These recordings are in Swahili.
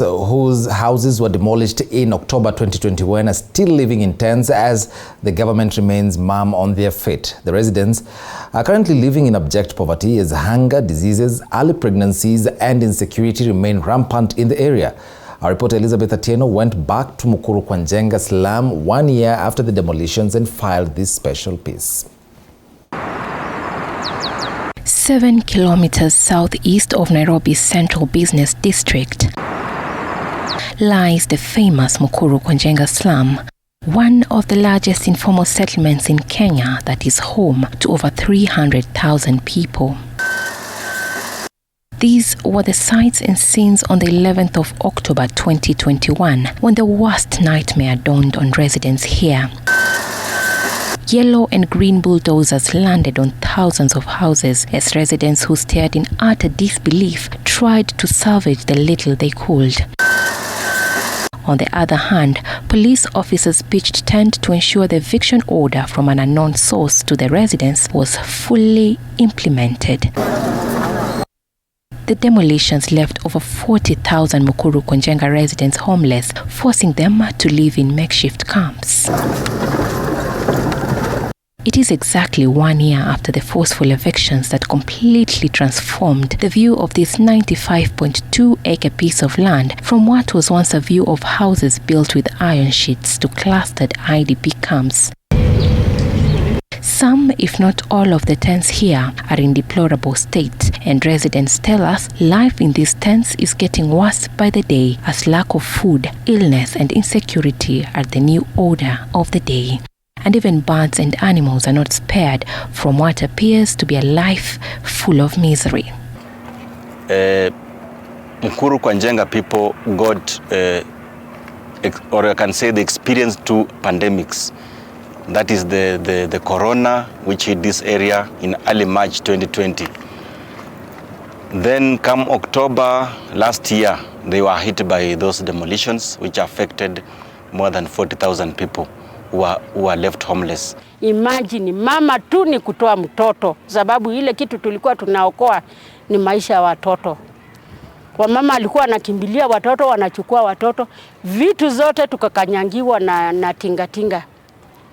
whose houses were demolished in October 2021 are still living in tents as the government remains mum on their fate. The residents are currently living in abject poverty as hunger, diseases, early pregnancies and insecurity remain rampant in the area. Our reporter Elizabeth Atieno went back to Mukuru Kwanjenga slum 1 year after the demolitions and filed this special piece. 7 kilometers southeast of Nairobi's central business district lies the famous Mukuru Kwanjenga slum, one of the largest informal settlements in Kenya that is home to over 300,000 people. These were the sights and scenes on the 11th of October 2021 when the worst nightmare dawned on residents here. Yellow and green bulldozers landed on thousands of houses as residents who stared in utter disbelief tried to salvage the little they could. On the other hand, police officers pitched tent to ensure the eviction order from an unknown source to the residents was fully implemented. The demolitions left over 40,000 Mukuru Kwanjenga residents homeless, forcing them to live in makeshift camps. It is exactly 1 year after the forceful evictions that completely transformed the view of this 95.2-acre piece of land from what was once a view of houses built with iron sheets to clustered IDP camps. Some, if not all, of the tents here are in deplorable state, and residents tell us life in these tents is getting worse by the day as lack of food, illness and insecurity are the new order of the day. And even birds and animals are not spared from what appears to be a life full of misery. Mukuru Kwanjenga people got, or I can say they experienced 2 pandemics. That is the corona, which hit this area in early March 2020. Then come October last year, they were hit by those demolitions, which affected more than 40,000 people. Who are left homeless. Imagine mama tu ni kutoa mtoto, sababu ile kitu tulikuwa tunaokoa ni maisha ya watoto. Kwa mama alikuwa anakimbilia watoto, wanachukua watoto, vitu zote tukakanyangiwa na tingatinga.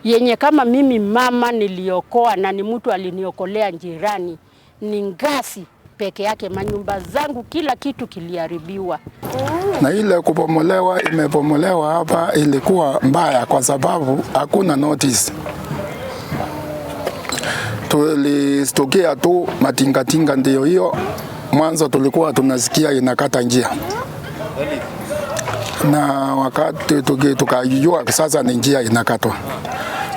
Yenye kama mimi mama niliokoa na ni mtu aliniokolea jirani, ni ngasi peke yake, manyumba zangu kila kitu kiliharibiwa. Na ile kubomolewa imebomolewa hapa ilikuwa mbaya kwa sababu hakuna notice. Tulistokea tu matingatinga ndio hiyo. Mwanzo tulikuwa tunasikia inakata njia. Na wakati tukajua sasa ni njia inakatwa.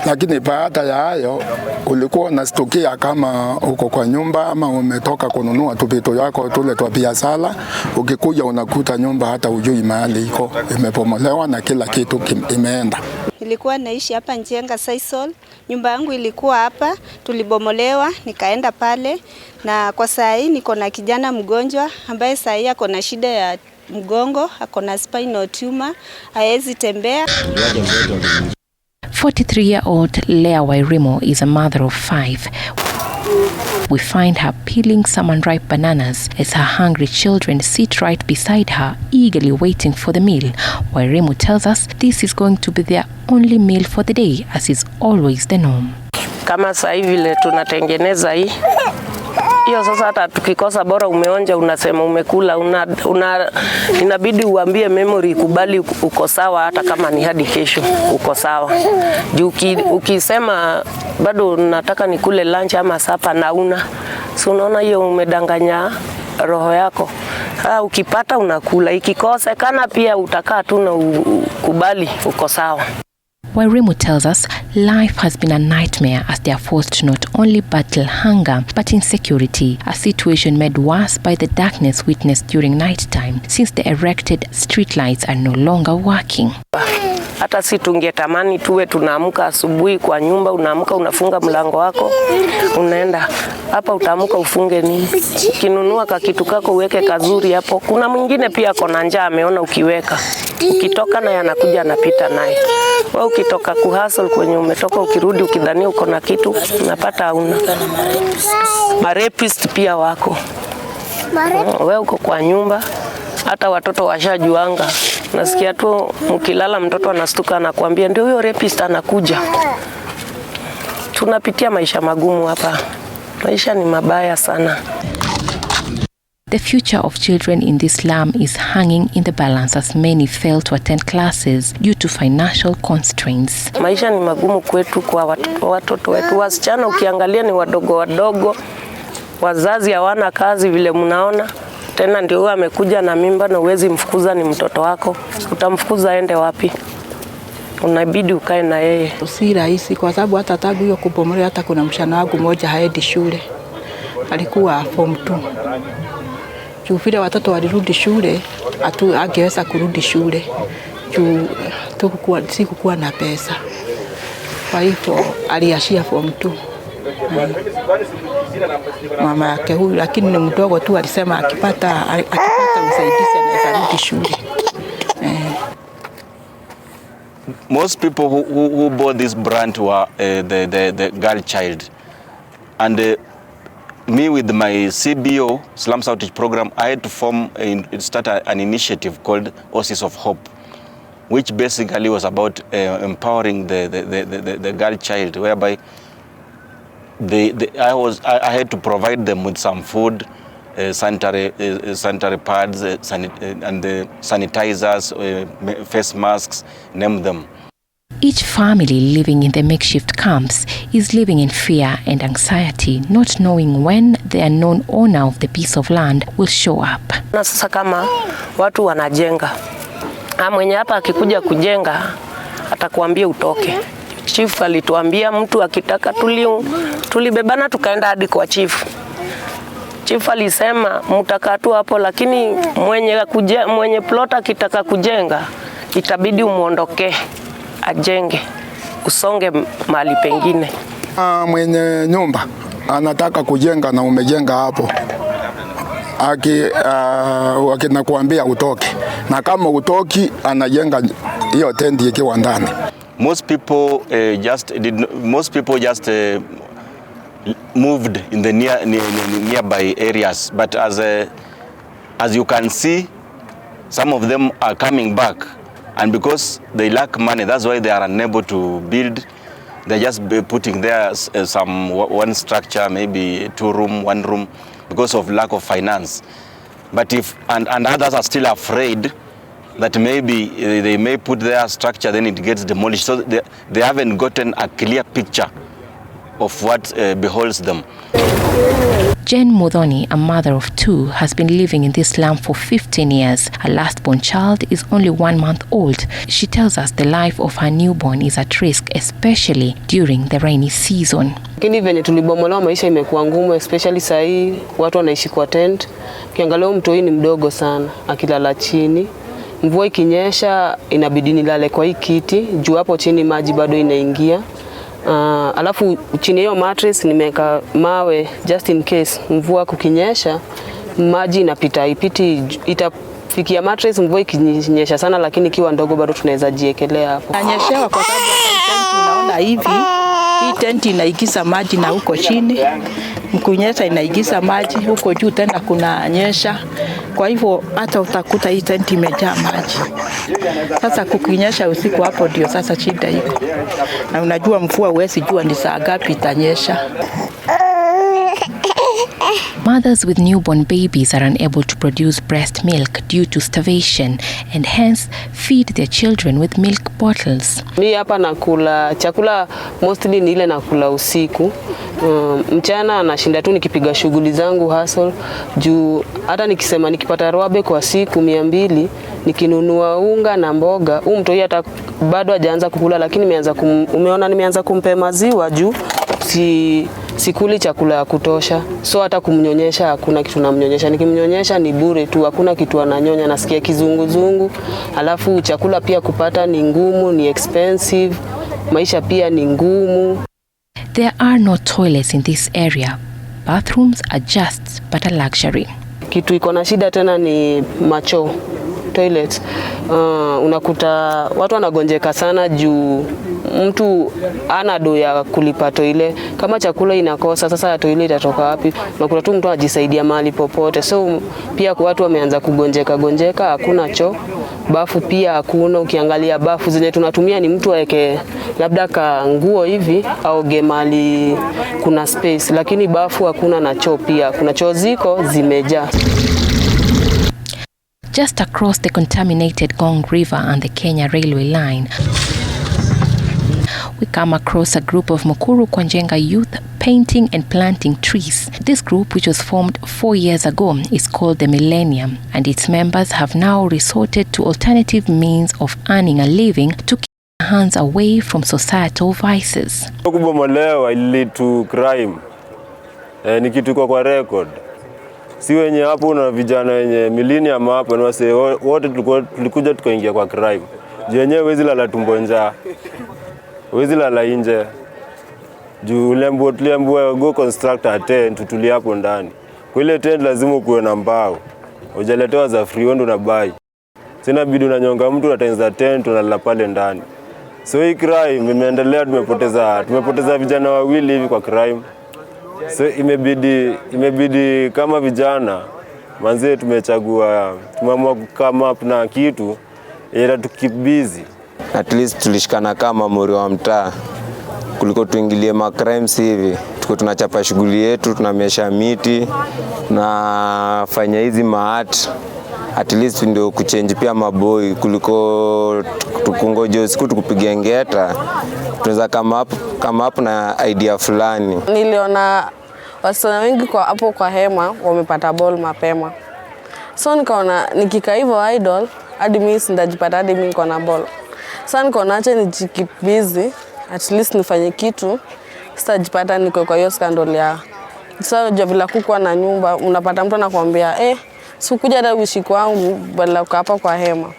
Lakini baada ya hayo ulikuwa unastokea kama uko kwa nyumba ama umetoka kununua vitu yako tule twa biashara, ukikuja unakuta nyumba hata hujui mahali iko, imepomolewa na kila kitu imeenda. Nilikuwa naishi hapa Njenga Saisol, nyumba yangu ilikuwa hapa, tulibomolewa, nikaenda pale, na kwa saa hii niko na kijana mgonjwa ambaye saa hii ako na shida ya mgongo, ako na spinal tumor, haezi tembea. 43-year-old Leah Wairimo is a mother of 5. We find her peeling some unripe bananas as her hungry children sit right beside her, eagerly waiting for the meal. Wairimo tells us this is going to be their only meal for the day, as is always the norm. Kama sasa hivi le tunatengeneza hii. Hiyo sasa hata tukikosa bora umeonja unasema umekula, inabidi uambie memory kubali uko sawa, hata kama ni hadi kesho uko sawa. Juu ukisema bado nataka nikule lunch ama sapa na so unaona hiyo umedanganya roho yako. Ukipata unakula, ikikosekana pia utakaa tu na kubali uko sawa. Wairimo tells us life has been a nightmare as they are forced to not only battle hunger but insecurity, a situation made worse by the darkness witnessed during night time since the erected street lights are no longer working. Hata si tungetamani tuwe tunaamka asubuhi kwa nyumba, unaamka unafunga mlango wako, unaenda hapa utaamka ufunge nini? Kinunua kakitu kako uweke kazuri hapo. Kuna mwingine pia kona njaa ameona ukiweka. Ukitoka na yanakuja anapita naye. Wewe ukitoka kuhustle kwenye umetoka ukirudi ukidhania uko na kitu unapata hauna. Marepist pia wako. Wewe uko kwa nyumba hata watoto washajuanga. Nasikia tu mkilala mtoto anastuka anakuambia ndio huyo rapist anakuja. Tunapitia maisha magumu hapa. Maisha ni mabaya sana. The future of children in this slum is hanging in the balance as many fail to attend classes due to financial constraints. Maisha ni magumu kwetu kwa watoto wetu. Wasichana ukiangalia ni wadogo wadogo. Wazazi hawana kazi vile mnaona. Tena ndio huyo amekuja na mimba na uwezi mfukuza, ni mtoto wako. Utamfukuza aende wapi? Unabidi ukae na yeye. Si rahisi kwa sababu hata tangu hiyo kubomolewa, hata kuna mshana wangu mmoja haendi shule. Alikuwa form 2. Juu vile watoto walirudi shule, angeweza kurudi shule. Juu sikukuwa na pesa. Kwa hivyo aliashia form 2. Mama yake huyu lakini ni mdogo tu, alisema akipata usaidizi anaweza rudi shule. Most people who bought this brand were the girl child, and me with my CBO Slums Outreach program, I had to start an initiative called Oasis of Hope, which basically was about empowering the girl child, whereby I had to provide them with some food, sanitary pads, and the sanitizers, face masks, name them. Each family living in the makeshift camps is living in fear and anxiety, not knowing when the unknown owner of the piece of land will show up. Na sasa kama watu wanajenga, mwenye hapa akikuja kujenga atakuambia utoke. Chief alituambia mtu akitaka tulibebana tukaenda hadi kwa chief. Chief alisema mtakaa tu hapo, lakini mwenye plot akitaka kujenga itabidi umuondoke ajenge, usonge mahali pengine. Mwenye nyumba anataka kujenga na umejenga hapo, akinakuambia utoke, na kama utoki anajenga hiyo tent ikiwa ndani. Most people just moved in the nearby areas, but as you can see, some of them are coming back, and because they lack money, that's why they are unable to build. They're just putting there one structure, maybe 2 room, 1 room, because of lack of finance. But and others are still afraid that maybe they may put their structure, then it gets demolished. So they haven't gotten a clear picture of what beholds them. Jen Modoni, a mother of 2, has been living in this slum for 15 years. Her last-born child is only 1 month old. She tells us the life of her newborn is at risk, especially during the rainy season. Lakini venye tulibomolewa maisha imekuwa ngumu, especially saa hii watu wanaishi kwa tent. Ukiangalia mtoi ni mdogo sana, akilala chini. Mvua ikinyesha inabidi nilale kwa hii kiti, juu hapo chini maji bado inaingia. Alafu chini hiyo mattress nimeweka mawe just in case mvua kukinyesha maji itafikia mattress. Mvua ikinyesha sana, lakini ikiwa ndogo bado tunaweza jiekelea hapo. Anyeshewa kwa sababu tent unaona hivi, hii tent inaigiza maji na huko chini, mkunyesha inaigiza maji huko juu tena kuna nyesha. Kwa hivyo hata utakuta hii tent imejaa maji. Sasa kukinyesha usiku hapo ndio sasa shida iko. Na unajua mvua huwezi jua ni saa ngapi itanyesha. Mothers with newborn babies are unable to produce breast milk due to starvation and hence feed their children with milk bottles. Mimi hapa nakula chakula mostly ni ile nakula usiku. Mchana nashinda tu nikipiga shughuli zangu hustle, juu hata nikisema nikipata roabe kwa siku 200 nikinunua unga na mboga, mtoi hata bado hajaanza kukula, lakini nimeanza kumpe maziwa juu sikuli chakula ya kutosha. So hata kumnyonyesha hakuna kitu namnyonyesha. Nikimnyonyesha ni bure tu, hakuna kitu ananyonya, nasikia kizunguzungu. Alafu chakula pia kupata ni ngumu, ni expensive. Maisha pia ni ngumu. There are no toilets in this area. Bathrooms are just but a luxury. Kitu iko na shida tena ni macho. toilet, unakuta watu wanagonjeka sana juu mtu ana do ya kulipa toilet. Kama chakula inakosa, sasa toilet itatoka wapi? Unakuta tu mtu anajisaidia mahali popote. So pia kwa watu wameanza kugonjeka, hakuna choo. Bafu pia hakuna. Ukiangalia bafu zenye tunatumia ni mtu aweke labda ka nguo hivi au gemali kuna space, lakini bafu hakuna na choo pia. Kuna choo ziko zimejaa. Just across the contaminated Gong River and the Kenya railway line, we come across a group of Mukuru Kwanjenga youth painting and planting trees. This group, which was formed 4 years ago, is called the Millennium, and its members have now resorted to alternative means of earning a living to keep their hands away from societal vices. Kubomolewa lead to crime. Ni kitu kwa record. Si wenye hapo na vijana wenye Millennium hapo ni wase wote tulikuja tukaingia kwa crime. Jenyewe wezi lala tumbo njaa. Wezi lala nje. Juu tuliambiwa go construct a tent tutulie hapo ndani. Kwa ile tent lazima kuwe na mbao. Hujaletewa za free wewe ndo unabai. Sina bidii unanyonga mtu unatengeneza tent unalala pale ndani. So hii crime imeendelea, tumepoteza vijana wawili hivi kwa crime. So imebidi kama vijana manze tumeamua come up na kitu ili tu keep busy. At least tulishikana kama mori wa mtaa kuliko tuingilie ma crimes hivi. Tuko tunachapa shughuli yetu, tunamesha miti, tunafanya hizi maart. At least ndio kuchange pia maboy kuliko tukungoje siku tukupiga ngeta. Tunaweza come up na idea fulani. Niliona wasichana wengi kwa hapo kwa hema wamepata ball mapema. So nikaona nikikaa hivyo idol hadi mimi sindajipata hadi mimi niko na ball. So nikaona acha nijikeep busy, at least nifanye kitu sitajipata niko kwa hiyo scandal ya. Sasa so, vile kukua na nyumba unapata mtu anakuambia sikuja hata uishi kwangu badala ukaa hapa kwa hema.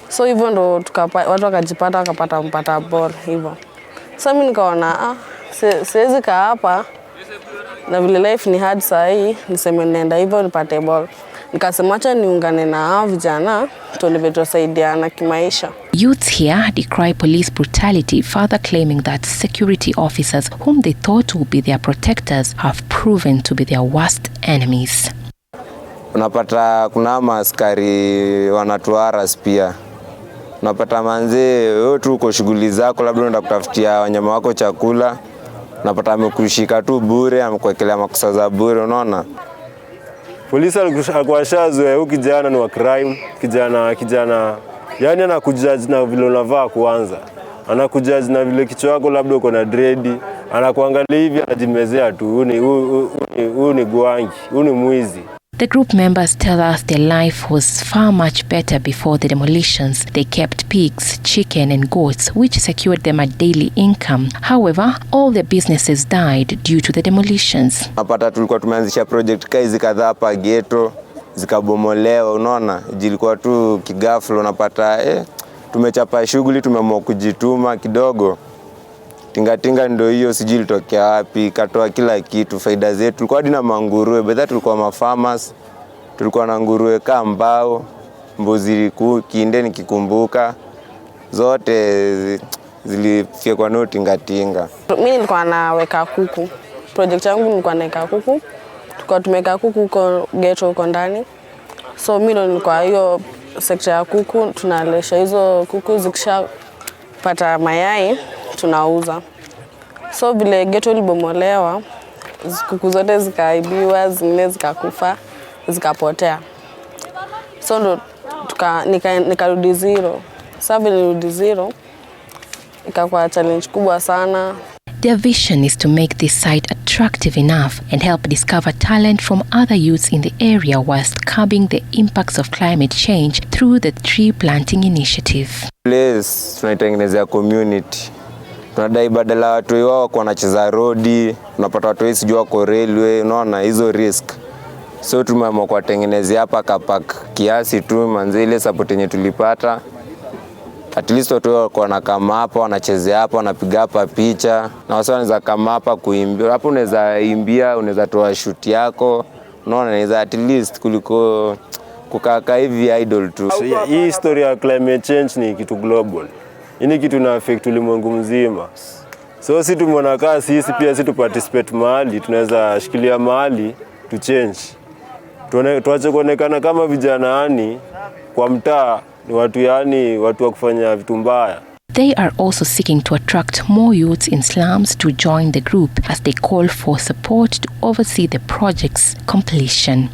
So hivyo ndo watu wakajipata wakapata ball hivyo. Sasa mimi nikaona siwezi kaa hapa na vile life ni hard saa hii, niseme nenda hivyo nipate ball. Nikasema acha niungane na hao vijana tulivyosaidiana kimaisha. Youths here decry police brutality, further claiming that security officers whom they thought would be their protectors have proven to be their worst enemies. Unapata kuna maaskari wanatuharas pia. Unapata manze wewe tu uko shughuli zako, labda unaenda kutafutia wanyama wako chakula. Unapata amekushika tu bure, amekuwekelea makosa za bure, unaona? Polisi alikuwashazwe huyu kijana ni wa crime, kijana yani anakujudge na vile unavaa kwanza. Anakujudge na vile kichwa chako labda uko na dread, anakuangalia hivi anajimezea tu, huyu ni gwangi, huyu ni mwizi. The group members tell us their life was far much better before the demolitions. They kept pigs, chicken and goats, which secured them a daily income. However, all their businesses died due to the demolitions. Napata tulikuwa tumeanzisha project hizi kadhaa hapa ghetto, zikabomolewa, unaona? Jilikuwa tu kigaflo, unapata tumechapa shughuli, tumeamua kujituma kidogo. Tingatinga ndio hiyo sijui ilitokea wapi, katoa kila kitu, faida zetu. Tulikuwa hadi na manguruwe, bedha tulikuwa mafarmers, tulikuwa na nguruwe kambao, mbuzi kinde nikikumbuka, zote zilifyekwa na tingatinga. Mimi nilikuwa naweka kuku. Project yangu nilikuwa naweka kuku. Tulikuwa tumeka kuku huko ghetto huko ndani. So mimi nilikuwa hiyo sekta ya kuku, tunalesha hizo kuku zikishapata mayai tunauza. So vile ghetto ilibomolewa, kuku zote zikaibiwa, zingine zikakufa, zikapotea. So ndo nikarudi zero. Sasa vile nirudi zero, ikakuwa challenge kubwa sana. Their vision is to make this site attractive enough and help discover talent from other youths in the area whilst curbing the impacts of climate change through the tree planting initiative. Place tunaitengenezea community. Tunadai badala watu wao kwa wanacheza road, unapata watu wao sijua kwa railway, unaona hizo risk. So tumeamua kuwatengenezea hapa kapak kiasi tu manze ile support yenye tulipata. At least watu wao kwa kama hapa wanachezea hapa, wanapiga hapa picha na wao wanaweza kama hapa kuimbia. Hapo unaweza imbia, unaweza toa shoot yako. Unaona inaweza at least kuliko kukaa hivi idle tu. Hii historia ya climate change ni kitu global. Hii kitu na affect ulimwengu mzima. So sisi tumeona kaa sisi pia sisi tu participate mahali, tunaweza shikilia mahali to change. Tuache kuonekana kama vijana yani kwa mtaa ni watu yani watu wa kufanya vitu mbaya. They are also seeking to attract more youths in slums to join the group as they call for support to oversee the project's completion.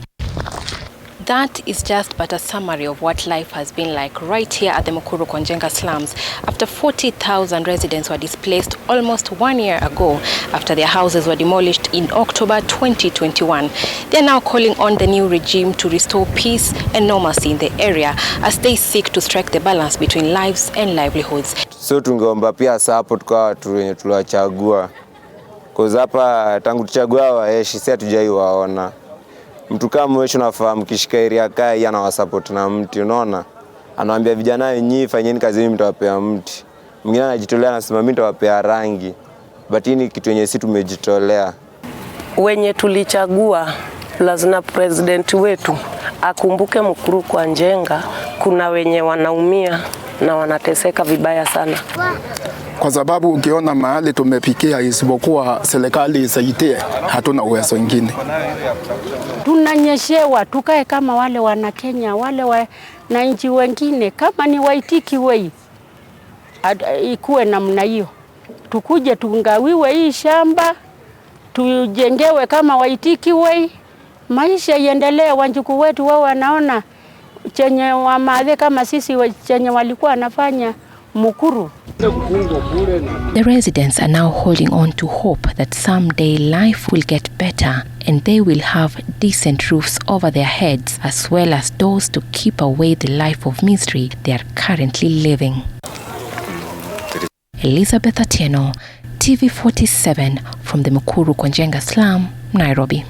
That is just but a summary of what life has been like right here at the Mukuru Konjenga slums after 40,000 residents were displaced almost 1 year ago after their houses were demolished in October 2021. They are now calling on the new regime to restore peace and normalcy in the area as they seek to strike the balance between lives and livelihoods. So tungeomba pia support kwa watu wenye tuliwachagua. Cause hapa tangu tuchagua waeshi si hatujaiwaona. Mtu kama wewe unafahamu kishika area kai anawasupport na mti, unaona? Anawaambia vijana wenyewe fanyeni kazi, mimi mtawapea mti. Mwingine anajitolea anasema mimi nitawapea rangi. But hii ni kitu yenye sisi tumejitolea. Wenye tulichagua lazima president wetu akumbuke Mukuru Konjenga, kuna wenye wanaumia na wanateseka vibaya sana. Kwa sababu ukiona mahali tumepikia isipokuwa serikali isaidie, hatuna uwezo mwingine. Tunanyeshewa tukae kama wale wana Kenya, wale wananchi wengine, kama ni Waitiki Way ikuwe namna hiyo. Tukuje tungawiwe hii shamba, tujengewe kama Waitiki Way, maisha iendelee. Wanjuku wetu wao wanaona chenye wamadhe kama sisi chenye walikuwa wanafanya Mukuru. The residents are now holding on to hope that someday life will get better and they will have decent roofs over their heads as well as doors to keep away the life of misery they are currently living. Elizabeth Atieno, TV 47 from the Mukuru Konjenga slum, Nairobi.